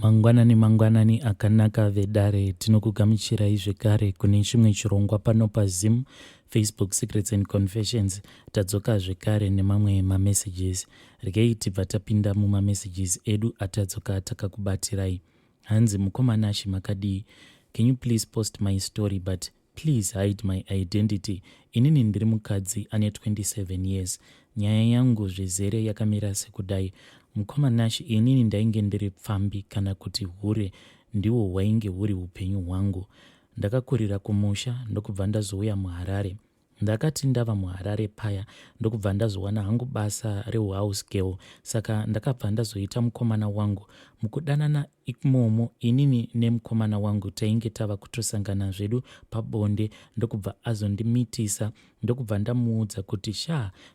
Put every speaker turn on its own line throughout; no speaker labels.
Mangwanani akanaka vedare tinokugamuchirai zvekare kune chimwe chirongwa pano paZim, Facebook Secrets and Confessions. Tadzoka zvekare nemamwe mamessages. Regei tibva tapinda mumamessages edu atadzoka takakubatirai. Hanzi mukomana makadii. Can you please post my story but please hide my identity. Inini ndiri mukadzi ane 27 years. Nyaya yangu zvezere yakamira sekudai. Mukomanashi inini ndainge ndiri pfambi kana kuti hure ndiwo hwainge huri upenyu hwangu. Ndakakurira kumusha ndokubva ndazouya muHarare. Ndakati ndava muHarare paya ndokubva ndazowana hangu basa rehouse girl, saka ndakabva ndazoita mukomana wangu. Mukudanana imomo inini nemukomana wangu tainge tava kutosangana zvedu pabonde ndokubva azondimitisa ndokubva ndamuudza kuti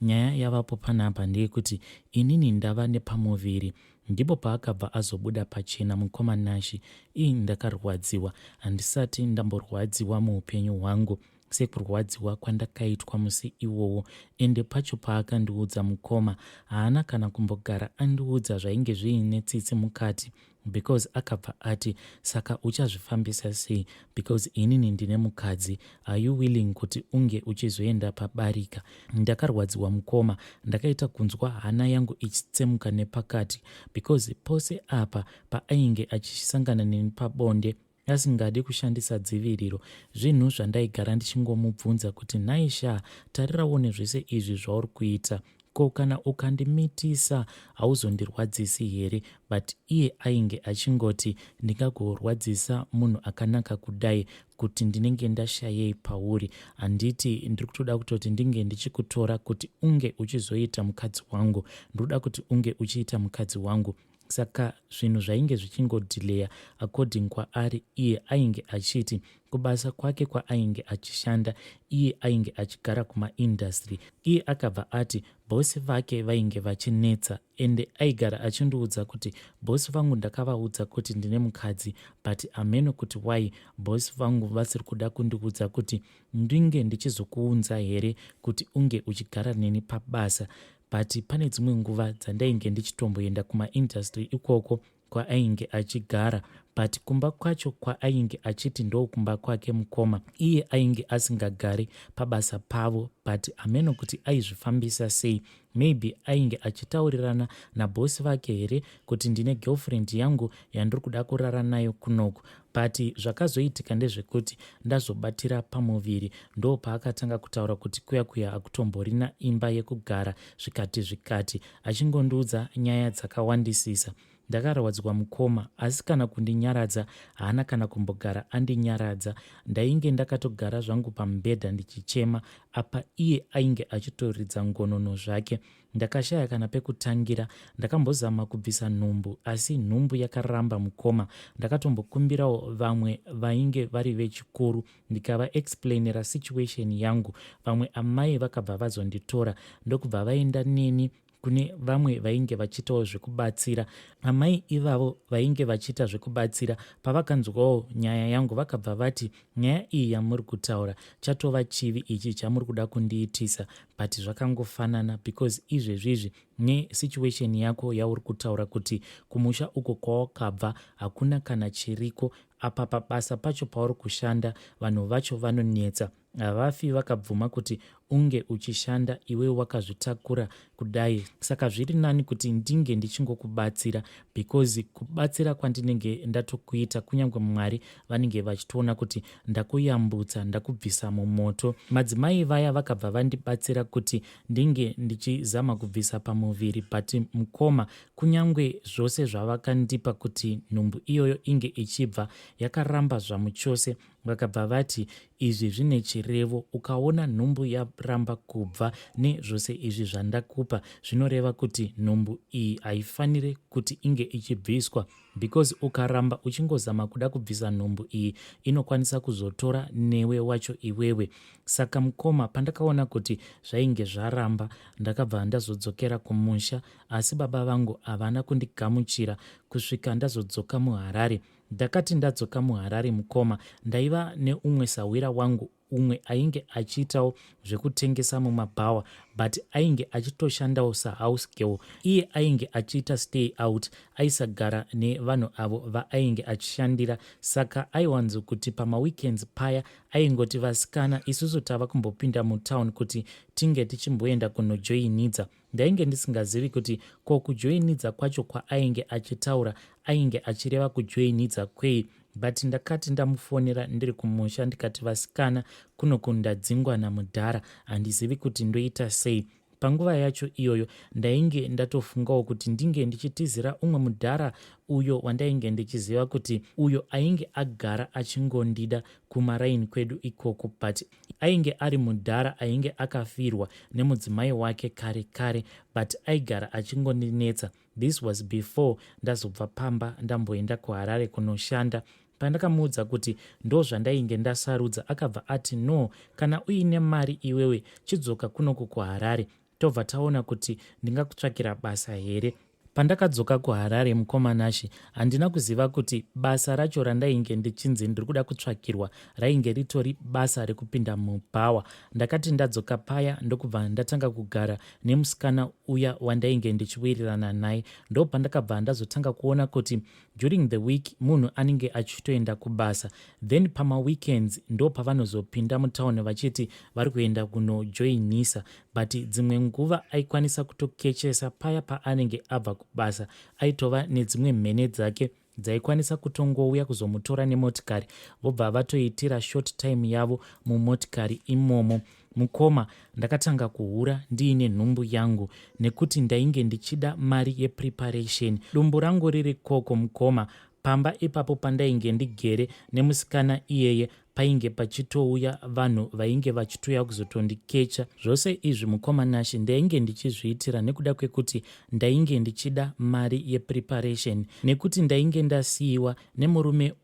nyaya yavapo panapa ndeyekuti inini ndava nepamuviri. Ndipo paakabva azobuda pachena mukomanashi. Ndakarwadziwa, handisati ndamborwadziwa muupenyu hwangu sekurwadziwa kwandakaitwa musi iwowo. Ende pacho paakandiudza mukoma haana kana kumbogara andiudza zvainge zviine tsitsi mukati, because akabva ati, saka uchazvifambisa sei, because inini ndine mukadzi, are you willing kuti unge uchizoenda pabarika? Ndakarwadziwa mukoma, ndakaita kunzwa hana yangu ichitsemuka nepakati, because pose apa paainge achisangana neni pabonde asingadi kushandisa dziviriro, zvinhu zvandaigara ndichingomubvunza kuti naisha tarirawo nezvese izvi zvauri kuita, ko kana ukandimitisa hauzondirwadzisi here? But iye ainge achingoti ndingagorwadzisa munhu akanaka kudai kuti ndinenge ndashayei pauri. Handiti ndiri kutoda kutoti ndinge ndichikutora kuti unge uchizoita mukadzi wangu, ndoda kuti unge uchiita mukadzi wangu. Saka zvinhu zvainge zvichingodhileya according kwaari. Iye ainge achiti kubasa kwake kwaainge achishanda, iye ainge achigara kumaindastry. Iye akabva ati bhosi vake vainge vachinetsa, ende aigara achindiudza kuti bhosi vangu ndakavaudza kuti ndine mukadzi, but ameno kuti why bhosi vangu vasiri kuda kundiudza kuti ndinge ndichizokuunza here kuti unge uchigara neni pabasa. But pane dzimwe nguva dzandainge ndichitomboenda kumaindastry ikoko kwaainge achigara, but kumba kwacho kwaainge achiti ndo kumba kwake mukoma. Iye ainge asingagari pabasa pavo, but ameno kuti aizvifambisa sei. Maybe ainge achitaurirana nabhosi vake here kuti ndine girlfriend yangu yandiri kuda kurara nayo kunoku. But zvakazoitika ndezvekuti ndazobatira pamuviri, ndo paakatanga kutaura kuti kuya akutomborina imba yekugara zvikati, achingondiudza nyaya dzakawandisisa. Ndakarwadziwa mukoma, asi kana kundinyaradza haana kana kumbogara andinyaradza. Ndainge ndakatogara zvangu pamubhedha ndichichema, apa iye ainge achitoridza ngonono zvake. Ndakashaya kana pekutangira. Ndakambozama kubvisa nhumbu, asi nhumbu yakaramba mukoma. Ndakatombokumbirawo vamwe vainge vari vechikuru ndikava explainera situation yangu. Vamwe amai vakabva vazonditora ndokubva vaenda neni kune vamwe vainge vachitawo zvekubatsira. Amai ivavo vainge vachiita zvekubatsira pavakanzwawo nyaya yangu vakabva vati, nyaya iyi yamuri kutaura chatova chivi ichi chamuri kuda kundiitisa. But zvakangofanana, because izvezvizvi nesituation yako yauri kutaura kuti kumusha uko kwawakabva hakuna kana chiriko, apa pabasa pacho pauri kushanda vanhu vacho vanonetsa, havafi vakabvuma kuti unge uchishanda iwe wakazvitakura kudai. Saka zviri nani kuti ndinge ndichingokubatsira, because kubatsira kwandinenge ndatokuita kunyange Mwari vanenge vachitoona kuti ndakuyambutsa, ndakubvisa mumoto. Madzimai vaya vakabva vandibatsira kuti ndinge ndichizama kubvisa pamuviri, but mukoma kunyange zvose zvavakandipa kuti nhumbu iyoyo inge ichibva yakaramba zvamuchose. Vakabva vati izvi zvine chirevo, ukaona nhumbu yaramba kubva nezvose izvi zvandakupa zvinoreva kuti nhumbu iyi haifaniri kuti inge ichibviswa, because ukaramba uchingozama kuda kubvisa nhumbu iyi inokwanisa kuzotora newe wacho iwewe. Saka mukoma pandakaona kuti zvainge zvaramba, ndakabva ndazodzokera kumusha, asi baba vangu havana kundigamuchira kusvika ndazodzoka muHarare. Ndakati ndadzoka muHarare mukoma, ndaiva neumwe sawira wangu umwe ainge achiitawo zvekutengesa mumabhawa. but ainge achitoshandawo sahouse girl. Iye ainge achiita stay out, aisagara nevanhu avo vaainge achishandira, saka aiwanzo kuti pamaweekends paya aingoti vasikana isusu tava kumbopinda mutown kuti tinge tichimboenda kunojoinidza. Ndainge ndisingazivi kuti ko kujoinidza kwacho kwaainge achitaura ainge achireva kujoinidza kwei, but ndakati ndamufonera ndiri kumusha ndikati vasikana kuno ndadzingwa namudhara, handizivi kuti ndoita sei. Panguva yacho iyoyo ndainge ndatofungawo kuti ndinge ndichitizira umwe mudhara uyo wandainge ndichiziva kuti uyo ainge agara achingondida kumaraini kwedu ikoko, but ainge ari mudhara ainge akafirwa nemudzimai wake kare kare, but aigara achingondinetsa. This was before ndazobva pamba ndamboenda kuHarare kunoshanda. Pandakamuudza kuti ndo zvandainge ndasarudza, akabva ati no, kana uine mari iwewe chidzoka kunoku kuHarare tobva taona kuti ndingakutsvakira basa here. Pandakadzoka kuHarare mukomanashi, handina kuziva kuti basa racho randainge ndichinzi ndiri kuda kutsvakirwa rainge ritori basa rekupinda mubhawa. Ndakati ndadzoka paya ndokubva ndatanga kugara nemusikana uya wandainge ndichiwirirana naye. Ndo pandakabva ndazotanga kuona kuti during the week munhu anenge achitoenda kubasa, then pamaweekends ndo pavanozopinda mutauni vachiti vari kuenda kunojoinisa, but dzimwe nguva aikwanisa kutokechesa paya paanenge abva kubasa. Aitova nedzimwe mhene dzake dzaikwanisa kutongouya kuzomutora nemotikari, vobva vatoitira short time yavo mumotikari imomo. Mukoma, ndakatanga kuhura ndiine nhumbu yangu nekuti ndainge ndichida mari yepreparation. Dumbu rangu riri koko mukoma. Pamba ipapo pandainge ndigere nemusikana iyeye painge pachitouya vanhu vainge vachitouya kuzotondikecha. Zvose izvi mukomanashi ndainge ndichizviitira nekuda kwekuti ndainge ndichida mari yepreparation, nekuti ndainge ndasiyiwa nemurume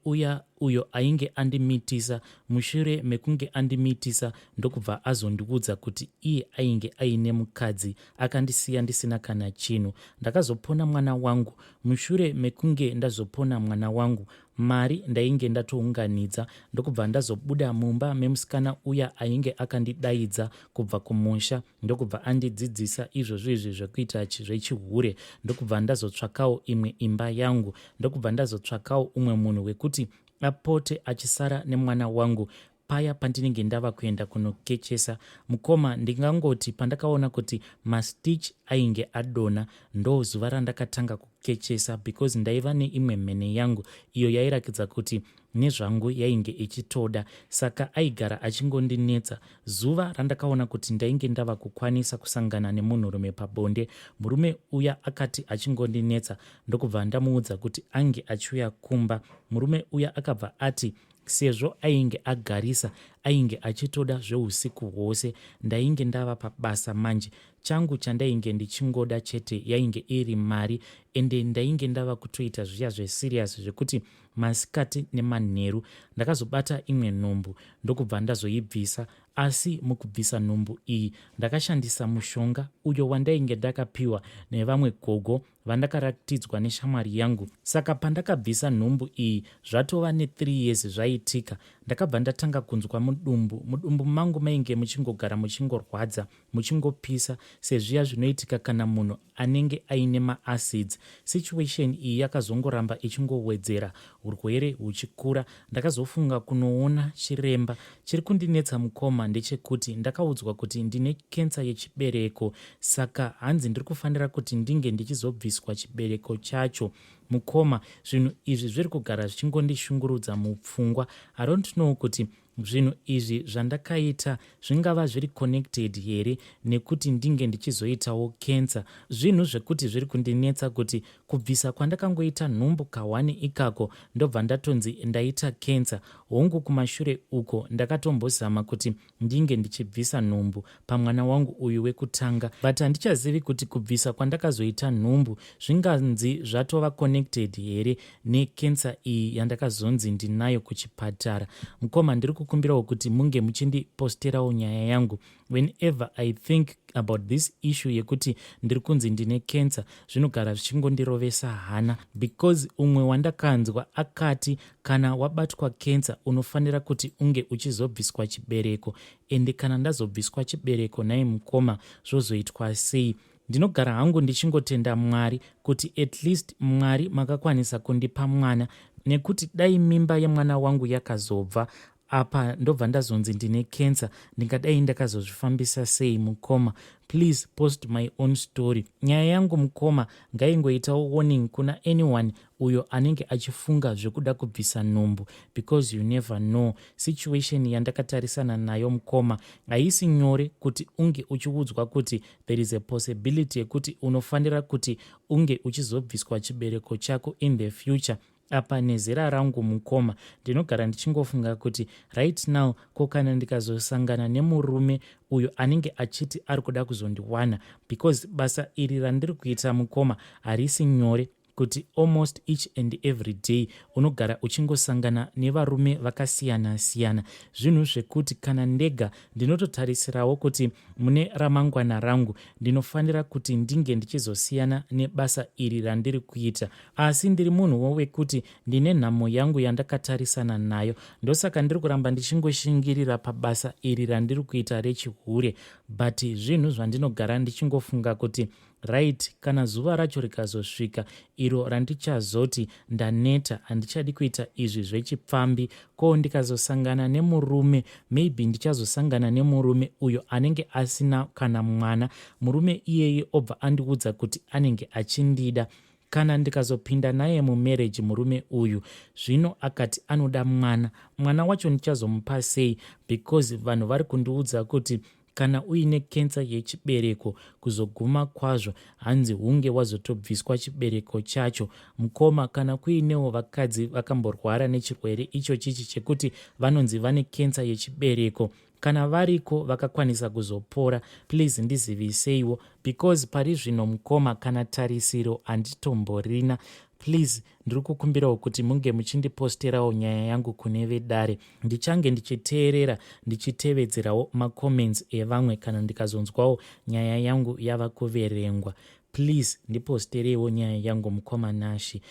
uyo ainge andimitisa. Mushure mekunge andimitisa ndokubva azondiudza kuti iye ainge aine mukadzi akandisiya ndisina kana chinhu. Ndakazopona mwana wangu. Mushure mekunge ndazopona mwana wangu, mari ndainge ndatounganidza ndokubva ndazobuda mumba memusikana uya ainge akandidaidza kubva kumusha, ndokubva andidzidzisa izvozvo zvekuita zvechihure. Ndokubva ndazotsvakawo imwe imba yangu, ndokubva ndazotsvakawo umwe munhu wekuti apote achisara nemwana wangu paya pandinenge ndava kuenda kunokechesa. Mukoma, ndingangoti pandakaona kuti mastitch ainge adona ndo zuva randakatanga kukechesa, because ndaiva neimwe mhene yangu iyo yairakidza kuti nezvangu yainge ichitoda, saka aigara achingondinetsa. Zuva randakaona kuti ndainge ndava kukwanisa kusangana nemunhurume pabonde, murume uya akati achingondinetsa, ndokubva ndamuudza kuti ange achiuya kumba. Murume uya akabva ati sezvo ainge agarisa ainge achitoda zveusiku hwose, ndainge ndava pabasa manje. Changu chandainge ndichingoda chete yainge iri mari, ende ndainge ndava kutoita zviya zvesiriasi zvekuti masikati nemanheru ndakazobata imwe nhumbu ndokubva ndazoibvisa. Asi mukubvisa nhumbu iyi ndakashandisa mushonga uyo wandainge ndakapiwa nevamwe gogo vandakaratidzwa neshamwari yangu. Saka pandakabvisa nhumbu iyi zvatova ne3 years zvaitika, ndakabva ndatanga kunzwa mudumbu mangu mainge muchingogara muchingorwadza, muchingopisa, sezviya zvinoitika kana munhu anenge aine maacids. Situation iyi yakazongoramba ichingowedzera, urwere huchikura. Ndakazofunga kunoona chiremba. Chiri kundinetsa mukoma ndechekuti ndakaudzwa kuti ndine kensa yechibereko, saka hanzi ndiri kufanira kuti ndinge ndichizobviswa chibereko chacho. Mukoma, zvinhu izvi zviri kugara zvichingondishungurudza mupfungwa. I don't know kuti zvinhu izvi zvandakaita zvingava zviri connected here nekuti ndinge ndichizoitawo kensa. Zvinhu zvekuti zviri kundinetsa kuti kubvisa kwandakangoita nhumbu ka1 ikako ndobva ndatonzi ndaita kensa. Hongu kumashure uko ndakatombozama kuti ndinge ndichibvisa nhumbu pamwana wangu uyu wekutanga, but handichazivi kuti kubvisa kwandakazoita nhumbu zvinganzi zvatova connected here nekensa iyi yandakazonzi ndinayo kuchipatara. Mukoma, ndiri kukumbirawo kuti munge muchindiposterawo nyaya yangu whenever I think about this issue yekuti ndiri kunzi ndine cancer. Zvinogara zvichingondirovesa hana because umwe wandakanzwa akati kana wabatwa cancer unofanira kuti unge uchizobviswa chibereko, ende kana ndazobviswa chibereko naye mukoma zvozoitwa sei? Ndinogara hangu ndichingotenda Mwari kuti at least Mwari makakwanisa kundipa mwana, nekuti dai mimba yemwana wangu yakazobva apa ndobva ndazonzi ndine cancer, ndingadai ndakazozvifambisa sei mukoma? Please post my own story. Nyaya yangu mukoma ngaingoitawo warning kuna anyone uyo anenge achifunga zvekuda kubvisa nhumbu, because you never know. Situation yandakatarisana nayo mukoma haisi nyore kuti unge uchiudzwa kuti there is a possibility yekuti unofanira kuti unge uchizobviswa chibereko chako in the future. Apa nezera rangu mukoma ndinogara ndichingofunga kuti right now ko kana ndikazosangana nemurume uyo anenge achiti ari kuda kuzondiwana, because basa iri randiri kuita mukoma harisi nyore, kuti almost each and every day unogara uchingosangana nevarume vakasiyana-siyana. Zvinhu zvekuti kana ndega ndinototarisirawo kuti mune ramangwana rangu ndinofanira kuti ndinge ndichizosiyana nebasa iri randiri kuita, asi ndiri munhuwo wekuti ndine nhamo yangu yandakatarisana nayo, ndosaka ndiri kuramba ndichingoshingirira pabasa iri randiri kuita rechihure. But zvinhu zvandinogara ndichingofunga kuti right, kana zuva racho rikazosvika iro randichazoti ndaneta, handichadi kuita izvi zvechipfambi, ko ndikazosangana nemurume, maybe ndichazosangana nemurume uyo anenge asina kana mwana, murume iyeye obva andiudza kuti anenge achindida. Kana ndikazopinda naye mumarriage murume uyu, zvino akati anoda mwana wacho ndichazomupa sei? Because vanhu vari kundiudza kuti kana uine kensa yechibereko kuzoguma kwazvo hanzi hunge wazotobviswa chibereko chacho mukoma. Kana kuinewo vakadzi vakamborwara nechirwere icho chichi chekuti vanonzi vane kensa yechibereko, kana variko vakakwanisa kuzopora, please ndiziviseiwo, because pari zvino mukoma kana tarisiro handitomborina. Please ndiri kukumbirawo kuti munge muchindiposterawo nyaya yangu kune vedare. Ndichange ndichiteerera ndichitevedzerawo macomments evamwe kana ndikazonzwawo nyaya yangu yava kuverengwa. Please ndiposterewo nyaya yangu mukoma Nashi.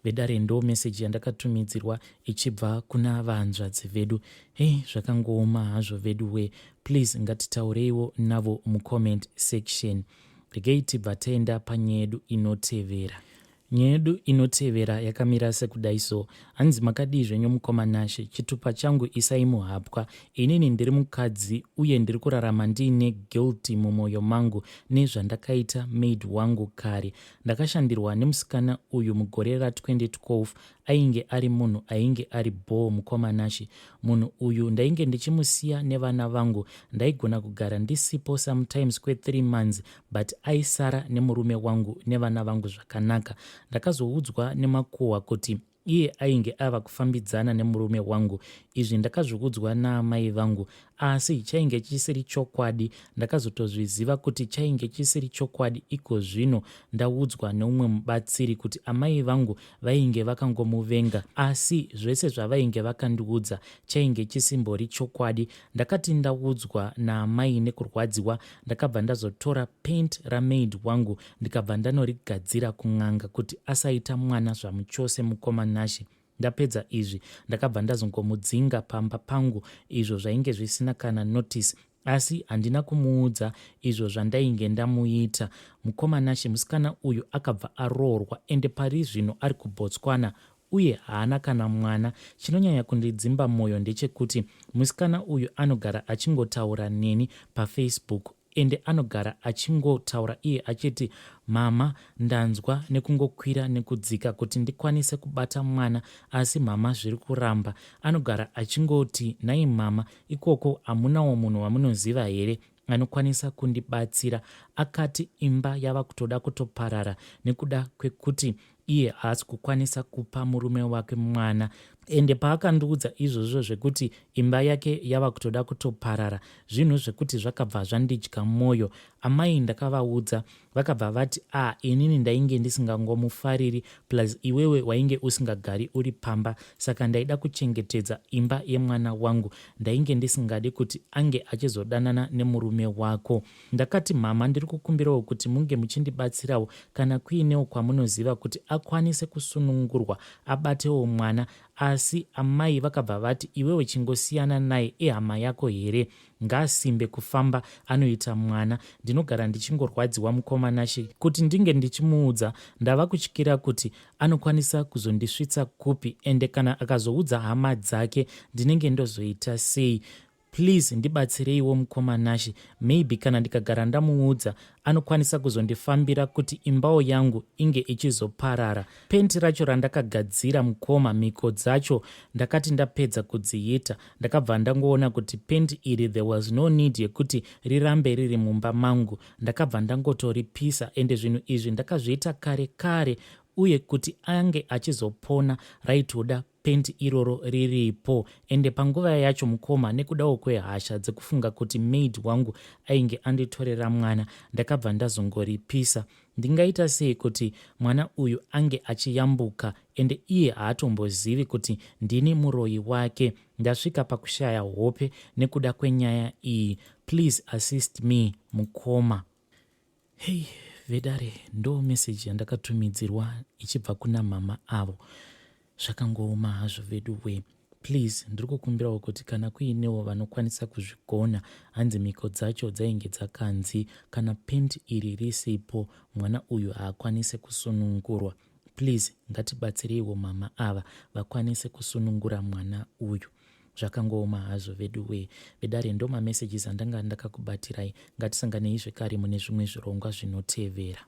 Vedare ndo meseji yandakatumidzirwa ichibva kuna vahanzvadzi vedu. Zvakangooma hazvo vedu we. Please ngatitaureiwo navo mucomment section. Regei tibva taenda panyaya yedu inotevera. Nyaya yedu inotevera yakamira sekudai so. Hanzi makadii zvenyu mukoma Nashi, chitupa changu isai muhapwa. Inini ndiri mukadzi uye ndiri kurarama ndiine guilty mumwoyo mangu nezvandakaita maid wangu kare. Ndakashandirwa nemusikana uyu mugore ra2012. Ainge ari munhu ainge ari bhoo mukoma Nashi. Munhu uyu ndainge ndichimusiya nevana vangu. Ndaigona kugara ndisipo sometimes kwe3 months, but aisara nemurume wangu nevana vangu zvakanaka. Ndakazoudzwa nemakuhwa kuti iye ainge ava kufambidzana nemurume wangu. Izvi ndakazviudzwa naamai vangu, asi chainge chisiri chokwadi. Ndakazotozviziva kuti chainge chisiri chokwadi iko zvino ndaudzwa neumwe mubatsiri kuti amai vangu vainge vakangomuvenga, asi zvese zvavainge vakandiudza chainge chisimbori chokwadi. Ndakati ndaudzwa naamai nekurwadziwa, ndakabva ndazotora paint ramaid wangu ndikabva ndanorigadzira kun'anga kuti asaita mwana zvamuchose mukoma Nashi. Ndapedza izvi ndakabva ndazongomudzinga pamba pangu, izvo zvainge zvisina kana notice, asi handina kumuudza izvo zvandainge ndamuita. Mukoma Nashi musikana uyu akabva aroorwa, ende pari zvino ari kuBotswana uye haana kana mwana. Chinonyanya kundidzimba mwoyo ndechekuti musikana uyu anogara achingotaura neni paFacebook, ende anogara achingotaura iye achiti, mama ndanzwa nekungokwira nekudzika kuti ndikwanise kubata mwana, asi mama zviri kuramba. Anogara achingoti, nhai mama, ikoko hamunawo munhu wamunoziva here anokwanisa kundibatsira? Akati imba yava kutoda kutoparara nekuda kwekuti iye haasi kukwanisa kupa murume wake mwana. ende paakandiudza izvozvo zvekuti imba yake yava kutoda kutoparara, zvinhu zvekuti zvakabva zvandidya mwoyo. Amai ndakavaudza vakabva vati inini ndainge ndisingangomufariri, plus iwewe wainge usingagari uri pamba, saka ndaida kuchengetedza imba yemwana wangu. Ndainge ndisingadi kuti ange achizodanana nemurume wako. Ndakati mama, ndiri kukumbirawo kuti munge muchindibatsirawo kana kuinewo kwamunoziva kuti akwanise kusunungurwa abatewo mwana. Asi amai vakabva vati iwewe chingosiyana naye, ihama yako here, ngaasimbe kufamba anoita mwana. Ndinogara ndichingorwadziwa mukomanashe kuti ndinge ndichimuudza. Ndava kutyira kuti anokwanisa kuzondisvitsa kupi, ende kana akazoudza hama dzake ndinenge ndozoita sei. Please ndibatsireiwo mukomanashe. Maybe kana ndikagara ndamuudza anokwanisa kuzondifambira kuti imbawo yangu inge ichizoparara. Penti racho randakagadzira mukoma, miko dzacho ndakati ndapedza kudziita, ndakabva ndangoona kuti penti iri there was no need yekuti rirambe riri mumba mangu. Ndakabva ndangotoripisa, ende zvinhu izvi ndakazviita kare kare, uye kuti ange achizopona raitoda penti iroro riripo. Ende panguva yacho mukoma, nekudawo kwehasha dzekufunga kuti maid wangu ainge anditorera mwana, ndakabva ndazongoripisa. Ndingaita sei kuti mwana uyu ange achiyambuka ende iye haatombozivi kuti ndini muroyi wake? Ndasvika pakushaya hope nekuda kwenyaya iyi. Please assist me mukoma. Hey vedare, ndo meseji yandakatumidzirwa ichibva kuna mama avo. Zvakangooma hazvo vedu we. Please ndiri kukumbirawo kuti kana kuinewo vanokwanisa kuzvigona, hanzi miko dzacho dzainge dzakanzi kana penti iri risipo mwana uyu haakwanise kusunungurwa. Please ngatibatsireiwo mama ava vakwanise kusunungura mwana uyu. Zvakangooma hazvo vedu we. Vedare ndo mamessages andanga ndakakubatirai. Ngatisanganei zvekare mune zvimwe zvirongwa zvinotevera.